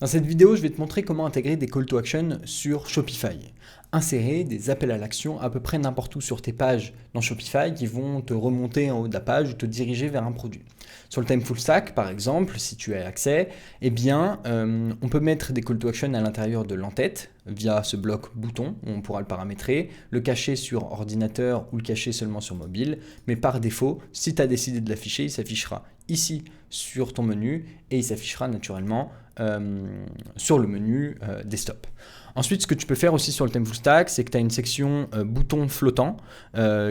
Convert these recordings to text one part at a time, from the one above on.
Dans cette vidéo, je vais te montrer comment intégrer des call to action sur Shopify. Insérer des appels à l'action à peu près n'importe où sur tes pages dans Shopify qui vont te remonter en haut de la page ou te diriger vers un produit. Sur le thème full stack, par exemple, si tu as accès, on peut mettre des call to action à l'intérieur de l'entête via ce bloc bouton où on pourra le paramétrer, le cacher sur ordinateur ou le cacher seulement sur mobile. Mais par défaut, si tu as décidé de l'afficher, il s'affichera ici sur ton menu et il s'affichera naturellement sur le menu desktop. Ensuite, ce que tu peux faire aussi sur le thème full stack, c'est que tu as une section bouton flottant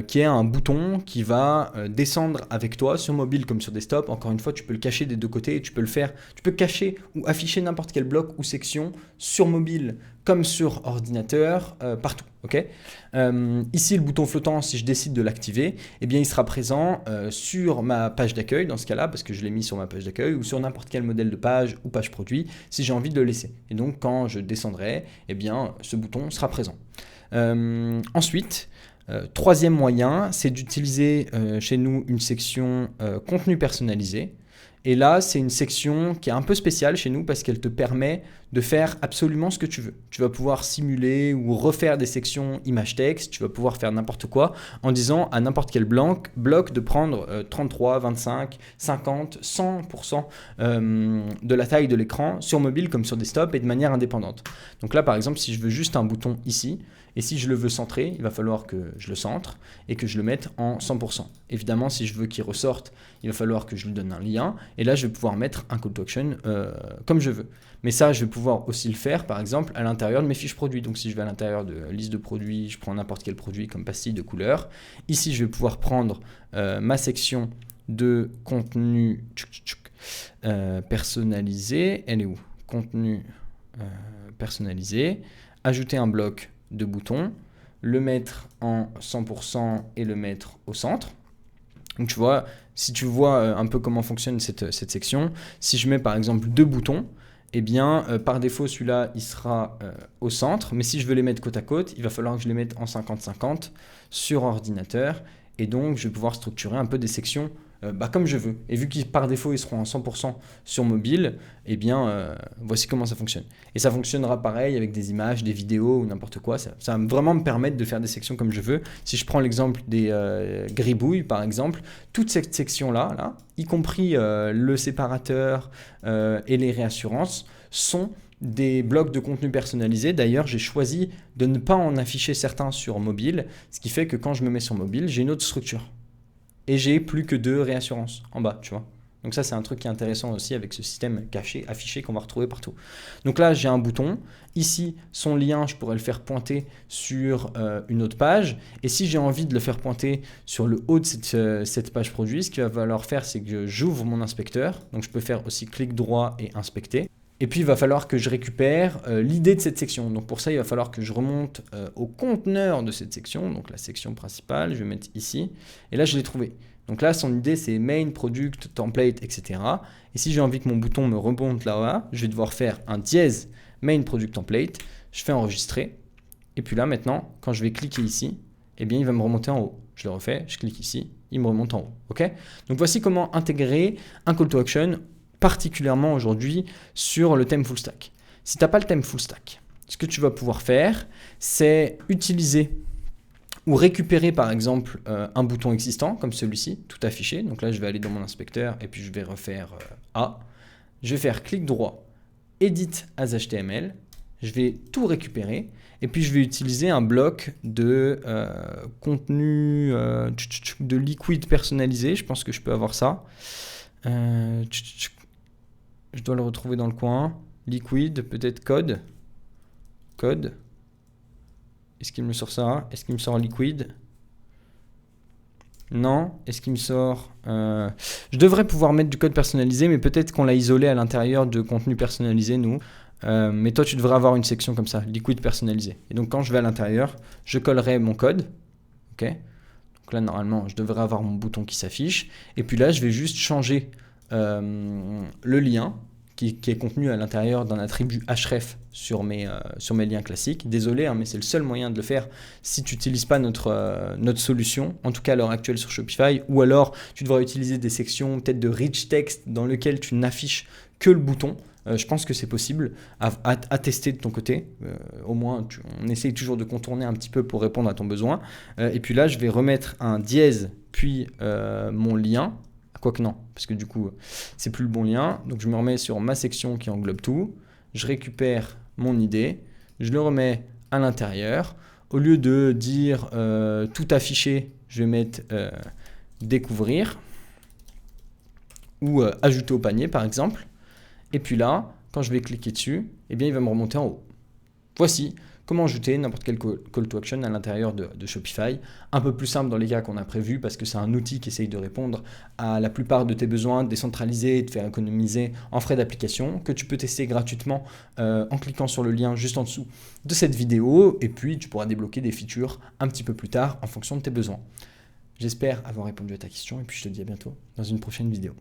qui est un bouton qui va descendre avec toi sur mobile comme sur desktop. Encore une fois, tu peux le cacher des deux côtés et tu peux le faire. Tu peux cacher ou afficher n'importe quel bloc ou section sur mobile comme sur ordinateur partout. Okay, ici, le bouton flottant, si je décide de l'activer, il sera présent sur ma page d'accueil dans ce cas-là, parce que je l'ai mis sur ma page d'accueil, ou sur n'importe quel modèle de page ou page produit, si j'ai envie de le laisser. Et donc, quand je descendrai, ce bouton sera présent. Ensuite, troisième moyen, c'est d'utiliser chez nous une section contenu personnalisé. Et là, c'est une section qui est un peu spéciale chez nous parce qu'elle te permet de faire absolument ce que tu veux. Tu vas pouvoir simuler ou refaire des sections image-texte, tu vas pouvoir faire n'importe quoi en disant à n'importe quel bloc de prendre 33, 25, 50, 100% de la taille de l'écran sur mobile comme sur desktop et de manière indépendante. Donc là, par exemple, si je veux juste un bouton ici, et si je le veux centrer, il va falloir que je le centre et que je le mette en 100%. Évidemment, si je veux qu'il ressorte, il va falloir que je lui donne un lien. Et là, je vais pouvoir mettre un call to action comme je veux. Mais ça, je vais pouvoir aussi le faire, par exemple, à l'intérieur de mes fiches produits. Donc, si je vais à l'intérieur de liste de produits, je prends n'importe quel produit comme pastille de couleur. Ici, je vais pouvoir prendre ma section de contenu personnalisé. Elle est où ? Contenu personnalisé. Ajouter un bloc de boutons, le mettre en 100% et le mettre au centre. Donc tu vois, si tu vois un peu comment fonctionne cette section, si je mets par exemple deux boutons, par défaut celui-là il sera au centre, mais si je veux les mettre côte à côte, il va falloir que je les mette en 50-50 sur ordinateur et donc je vais pouvoir structurer un peu des sections comme je veux. Et vu qu'ils par défaut ils seront en 100% sur mobile, voici comment ça fonctionne. Et ça fonctionnera pareil avec des images, des vidéos ou n'importe quoi. Ça va vraiment me permettre de faire des sections comme je veux. Si je prends l'exemple des gribouilles par exemple, toute cette section-là, y compris le séparateur et les réassurances, sont des blocs de contenu personnalisés. D'ailleurs, j'ai choisi de ne pas en afficher certains sur mobile, ce qui fait que quand je me mets sur mobile, j'ai une autre structure. Et j'ai plus que deux réassurances en bas, tu vois. Donc ça, c'est un truc qui est intéressant aussi avec ce système caché, affiché qu'on va retrouver partout. Donc là, j'ai un bouton. Ici, son lien, je pourrais le faire pointer sur une autre page. Et si j'ai envie de le faire pointer sur le haut de cette page produit, ce qu'il va falloir faire, c'est que j'ouvre mon inspecteur. Donc je peux faire aussi clic droit et inspecter. Et puis, il va falloir que je récupère l'idée de cette section. Donc, pour ça, il va falloir que je remonte au conteneur de cette section. Donc, la section principale, je vais mettre ici. Et là, je l'ai trouvé. Donc là, son idée, c'est main, product, template, etc. Et si j'ai envie que mon bouton me remonte là-bas, je vais devoir faire un dièse main, product, template. Je fais enregistrer. Et puis là, maintenant, quand je vais cliquer ici, il va me remonter en haut. Je le refais, je clique ici, il me remonte en haut. OK ? Donc, voici comment intégrer un call to action particulièrement aujourd'hui sur le thème full stack. Si tu n'as pas le thème full stack, ce que tu vas pouvoir faire, c'est utiliser ou récupérer par exemple un bouton existant comme celui-ci, tout affiché. Donc là, je vais aller dans mon inspecteur et puis je vais refaire A. Je vais faire clic droit, Edit as HTML. Je vais tout récupérer et puis je vais utiliser un bloc de contenu de liquide personnalisé. Je pense que je peux avoir ça. Je dois le retrouver dans le coin. Liquid, peut-être code. Code. Est-ce qu'il me sort ça ? Est-ce qu'il me sort liquid ? Non. Est-ce qu'il me sort Je devrais pouvoir mettre du code personnalisé, mais peut-être qu'on l'a isolé à l'intérieur de contenu personnalisé, nous. Mais toi, tu devrais avoir une section comme ça, liquid personnalisé. Et donc, quand je vais à l'intérieur, je collerai mon code. OK ? Donc là, normalement, je devrais avoir mon bouton qui s'affiche. Et puis là, je vais juste changer le lien qui est contenu à l'intérieur d'un attribut href sur mes liens classiques. Désolé, mais c'est le seul moyen de le faire si tu n'utilises pas notre solution, en tout cas à l'heure actuelle sur Shopify, ou alors tu devras utiliser des sections peut-être de rich text dans lesquelles tu n'affiches que le bouton je pense que c'est possible à tester de ton côté. Au moins, on essaye toujours de contourner un petit peu pour répondre à ton besoin. Et puis là, je vais remettre un dièse, puis mon lien. Quoique non, parce que du coup, c'est plus le bon lien. Donc je me remets sur ma section qui englobe tout. Je récupère mon idée. Je le remets à l'intérieur. Au lieu de dire tout afficher, je vais mettre découvrir ou ajouter au panier par exemple. Et puis là, quand je vais cliquer dessus, eh bien, il va me remonter en haut. Voici comment ajouter n'importe quel call to action à l'intérieur de Shopify. Un peu plus simple dans les cas qu'on a prévus parce que c'est un outil qui essaye de répondre à la plupart de tes besoins, décentraliser, de faire économiser en frais d'application, que tu peux tester gratuitement en cliquant sur le lien juste en dessous de cette vidéo. Et puis, tu pourras débloquer des features un petit peu plus tard en fonction de tes besoins. J'espère avoir répondu à ta question et puis je te dis à bientôt dans une prochaine vidéo.